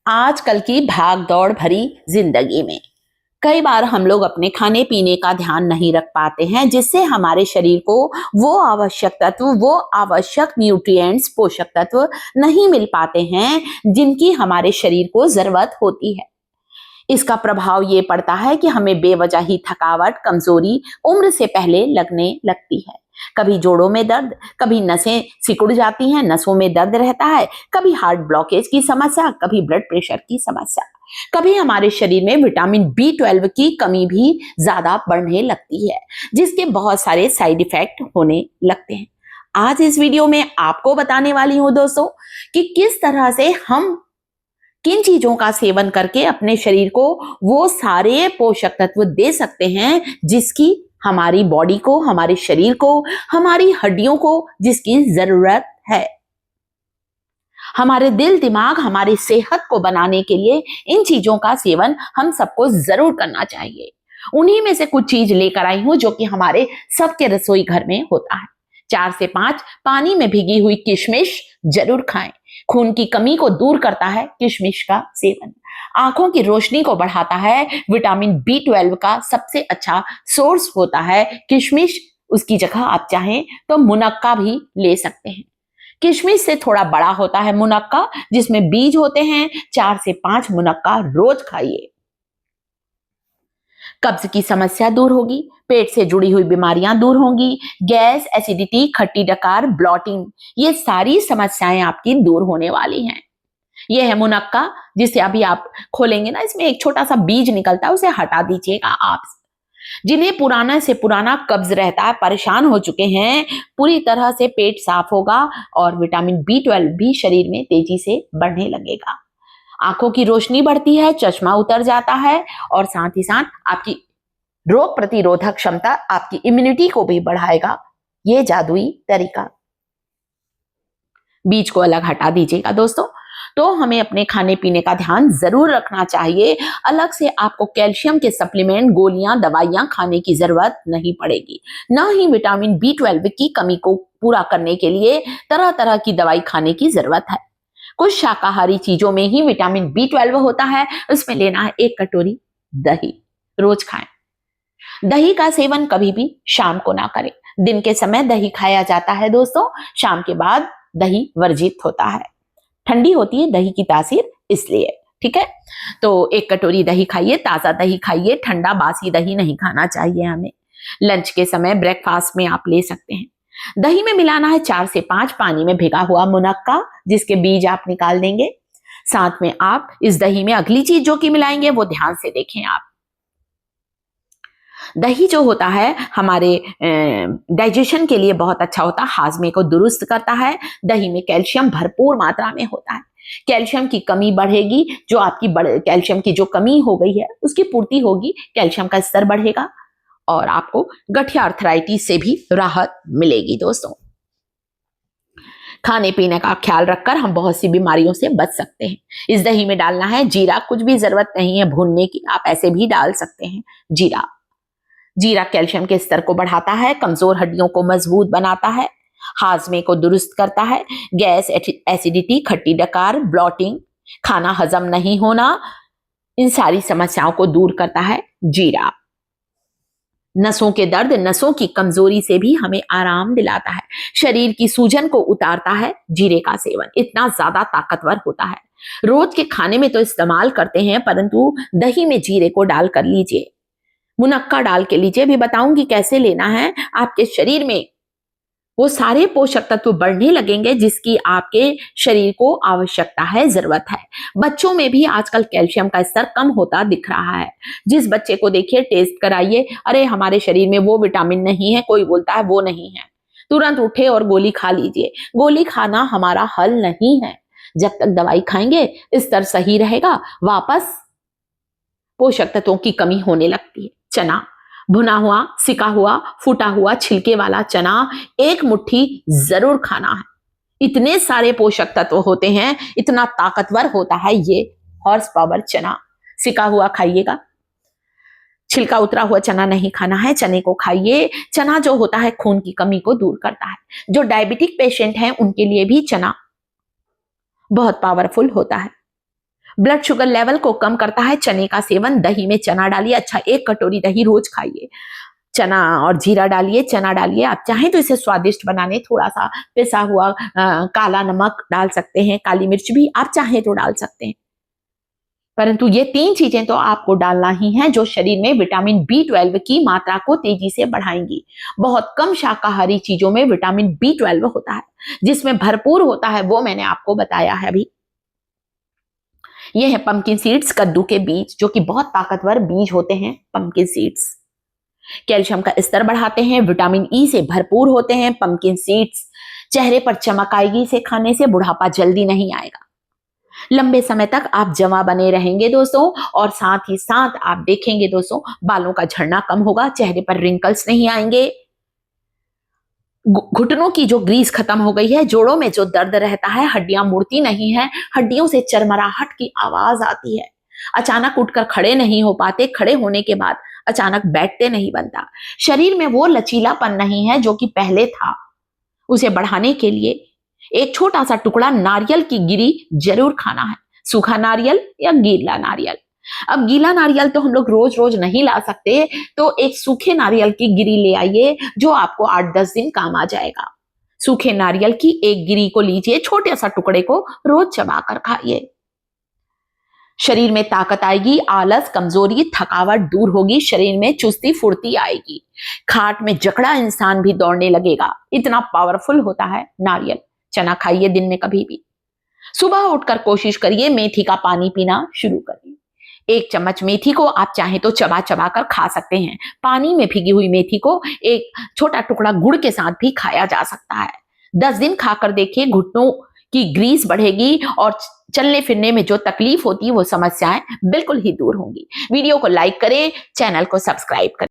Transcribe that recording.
आजकल की भाग दौड़ भरी जिंदगी में कई बार हम लोग अपने खाने पीने का ध्यान नहीं रख पाते हैं, जिससे हमारे शरीर को वो आवश्यक न्यूट्रिएंट्स पोषक तत्व नहीं मिल पाते हैं जिनकी हमारे शरीर को जरूरत होती है। इसका प्रभाव ये पड़ता है कि हमें बेवजह ही थकावट, कमजोरी उम्र से पहले लगने लगती है। कभी जोड़ों में दर्द, कभी नसें सिकुड़ जाती हैं, नसों में दर्द रहता है, कभी हार्ट ब्लॉकेज की समस्या, कभी ब्लड प्रेशर की समस्या, कभी हमारे शरीर में विटामिन B12 की कमी भी ज्यादा बढ़ने लगती है, जिसके बहुत सारे साइड इफेक्ट होने लगते हैं। आज इस वीडियो में आपको बताने वाली हूं दोस्तों कि किस तरह से हम किन चीजों का सेवन करके अपने शरीर को वो सारे पोषक तत्व दे सकते हैं जिसकी हमारी बॉडी को, हमारे शरीर को, हमारी हड्डियों को जिसकी जरूरत है। हमारे दिल दिमाग, हमारी सेहत को बनाने के लिए इन चीजों का सेवन हम सबको जरूर करना चाहिए। उन्हीं में से कुछ चीज लेकर आई हूं जो कि हमारे सबके रसोई घर में होता है। 4 से 5 पानी में भीगी हुई किशमिश जरूर खाएं। खून की कमी को दूर करता है किशमिश का सेवन। आंखों की रोशनी को बढ़ाता है। विटामिन B12 का सबसे अच्छा सोर्स होता है किशमिश। उसकी जगह आप चाहें तो मुनक्का भी ले सकते हैं। किशमिश से थोड़ा बड़ा होता है मुनक्का, जिसमें बीज होते हैं। 4 से 5 मुनक्का रोज खाइए। कब्ज की समस्या दूर होगी, पेट से जुड़ी हुई बीमारियां दूर होंगी, गैस, एसिडिटी, खट्टी डकार, ब्लॉटिंग, ये सारी समस्याएं आपकी दूर होने वाली हैं। ये है मुनक्का, जिसे अभी आप खोलेंगे ना, इसमें एक छोटा सा बीज निकलता है, उसे हटा दीजिएगा आप। जिन्हें पुराना से पुराना कब्ज रहता है, परेशान हो चुके हैं, पूरी तरह से पेट साफ होगा और विटामिन B12 भी शरीर में तेजी से बढ़ने लगेगा। आंखों की रोशनी बढ़ती है, चश्मा उतर जाता है और साथ ही साथ आपकी रोग प्रतिरोधक क्षमता, आपकी इम्यूनिटी को भी बढ़ाएगा ये जादुई तरीका। बीज को अलग हटा दीजिएगा दोस्तों। तो हमें अपने खाने पीने का ध्यान जरूर रखना चाहिए। अलग से आपको कैल्शियम के सप्लीमेंट, गोलियां, दवाइयां खाने की जरूरत नहीं पड़ेगी। ना ही विटामिन B12 की कमी को पूरा करने के लिए तरह तरह की दवाई खाने की जरूरत है। कुछ शाकाहारी चीजों में ही विटामिन B12 होता है। उसमें लेना है 1 कटोरी दही, रोज खाएं। दही का सेवन कभी भी शाम को ना करें। दिन के समय दही खाया जाता है दोस्तों, शाम के बाद दही वर्जित होता है। ठंडी होती है दही की तासीर, इसलिए। ठीक है, तो 1 कटोरी दही खाइए, ताजा दही खाइए। ठंडा बासी दही नहीं खाना चाहिए हमें। लंच के समय, ब्रेकफास्ट में आप ले सकते हैं। दही में मिलाना है 4 से 5 पानी में भिगा हुआ मुनक्का, जिसके बीज आप निकाल देंगे। साथ में आप इस दही में अगली चीज जो कि मिलाएंगे वो ध्यान से देखें आप। दही जो होता है हमारे डाइजेशन के लिए बहुत अच्छा होता है, हाजमे को दुरुस्त करता है। दही में कैल्शियम भरपूर मात्रा में होता है। कैल्शियम की कमी बढ़ेगी, जो आपकी कैल्शियम की जो कमी हो गई है उसकी पूर्ति होगी, कैल्शियम का स्तर बढ़ेगा और आपको गठिया आर्थराइटिस से भी राहत मिलेगी दोस्तों। खाने पीने का ख्याल रखकर हम बहुत सी बीमारियों से बच सकते हैं। इस दही में डालना है जीरा, कुछ भी जरूरत नहीं है भूनने की, आप ऐसे भी डाल सकते हैं जीरा। जीरा कैल्शियम के स्तर को बढ़ाता है, कमजोर हड्डियों को मजबूत बनाता है, हाजमे को दुरुस्त करता है। गैस, एसिडिटी, खट्टी डकार, ब्लॉटिंग, खाना हजम नहीं होना, इन सारी समस्याओं को दूर करता है जीरा। नसों के दर्द, नसों की कमजोरी से भी हमें आराम दिलाता है। शरीर की सूजन को उतारता है जीरे का सेवन, इतना ज्यादा ताकतवर होता है। रोज के खाने में तो इस्तेमाल करते हैं, परंतु दही में जीरे को डाल कर लीजिए, मुनक्का डाल के लीजिए। भी बताऊंगी कैसे लेना है। आपके शरीर में वो सारे पोषक तत्व बढ़ने लगेंगे जिसकी आपके शरीर को आवश्यकता है, जरूरत है। बच्चों में भी आजकल कैल्शियम का स्तर कम होता दिख रहा है। जिस बच्चे को देखिए, टेस्ट कराइए, अरे हमारे शरीर में वो विटामिन नहीं है, कोई बोलता है वो नहीं है, तुरंत उठे और गोली खा लीजिए। गोली खाना हमारा हल नहीं है। जब तक दवाई खाएंगे स्तर सही रहेगा, वापस पोषक तत्वों की कमी होने लगती है। चना, भुना हुआ, सिका हुआ, फूटा हुआ छिलके वाला चना 1 मुट्ठी जरूर खाना है। इतने सारे पोषक तत्व होते हैं, इतना ताकतवर होता है ये हॉर्स पावर चना। सिका हुआ खाइएगा, छिलका उतरा हुआ चना नहीं खाना है, चने को खाइए। चना जो होता है खून की कमी को दूर करता है। जो डायबिटिक पेशेंट हैं उनके लिए भी चना बहुत पावरफुल होता है। ब्लड शुगर लेवल को कम करता है चने का सेवन। दही में चना डालिए, अच्छा 1 कटोरी दही रोज खाइए। चना और जीरा डालिए, चना डालिए। आप चाहें तो इसे स्वादिष्ट बनाने थोड़ा सा पिसा हुआ काला नमक डाल सकते हैं, काली मिर्च भी आप चाहें तो डाल सकते हैं। परंतु ये 3 चीजें तो आपको डालना ही है जो शरीर में विटामिन B12 की मात्रा को तेजी से बढ़ाएंगी। बहुत कम शाकाहारी चीजों में विटामिन B12 होता है, जिसमें भरपूर होता है वो मैंने आपको बताया है अभी। ये है पंपकिन सीड्स, कद्दू के बीज, जो कि बहुत ताकतवर बीज होते हैं। पंपकिन सीड्स कैल्शियम का स्तर बढ़ाते हैं, विटामिन ई से भरपूर होते हैं। पंपकिन सीड्स चेहरे पर चमक आएगी, इसे खाने से बुढ़ापा जल्दी नहीं आएगा। लंबे समय तक आप जवां बने रहेंगे दोस्तों, और साथ ही साथ आप देखेंगे दोस्तों बालों का झड़ना कम होगा, चेहरे पर रिंकल्स नहीं आएंगे, घुटनों की जो ग्रीस खत्म हो गई है, जोड़ों में जो दर्द रहता है, हड्डियां मुड़ती नहीं है, हड्डियों से चरमराहट की आवाज आती है, अचानक उठकर खड़े नहीं हो पाते, खड़े होने के बाद अचानक बैठते नहीं बनता, शरीर में वो लचीलापन नहीं है जो कि पहले था। उसे बढ़ाने के लिए एक छोटा सा टुकड़ा नारियल की गिरी जरूर खाना है, सूखा नारियल या गीला नारियल। अब गीला नारियल तो हम लोग रोज रोज नहीं ला सकते, तो एक सूखे नारियल की गिरी ले आइए जो आपको 8-10 दिन काम आ जाएगा। सूखे नारियल की एक गिरी को लीजिए, छोटे सा टुकड़े को रोज चबाकर खाइए। शरीर में ताकत आएगी, आलस, कमजोरी, थकावट दूर होगी, शरीर में चुस्ती फुर्ती आएगी, खाट में जकड़ा इंसान भी दौड़ने लगेगा, इतना पावरफुल होता है नारियल। चना खाइए दिन में कभी भी। सुबह उठकर कोशिश करिए मेथी का पानी पीना शुरू करिए। 1 चम्मच मेथी को आप चाहें तो चबा चबा कर खा सकते हैं। पानी में भीगी हुई मेथी को एक छोटा टुकड़ा गुड़ के साथ भी खाया जा सकता है। 10 दिन खाकर देखिए, घुटनों की ग्रीस बढ़ेगी और चलने फिरने में जो तकलीफ होती है वो समस्याएं बिल्कुल ही दूर होंगी। वीडियो को लाइक करें, चैनल को सब्सक्राइब करें।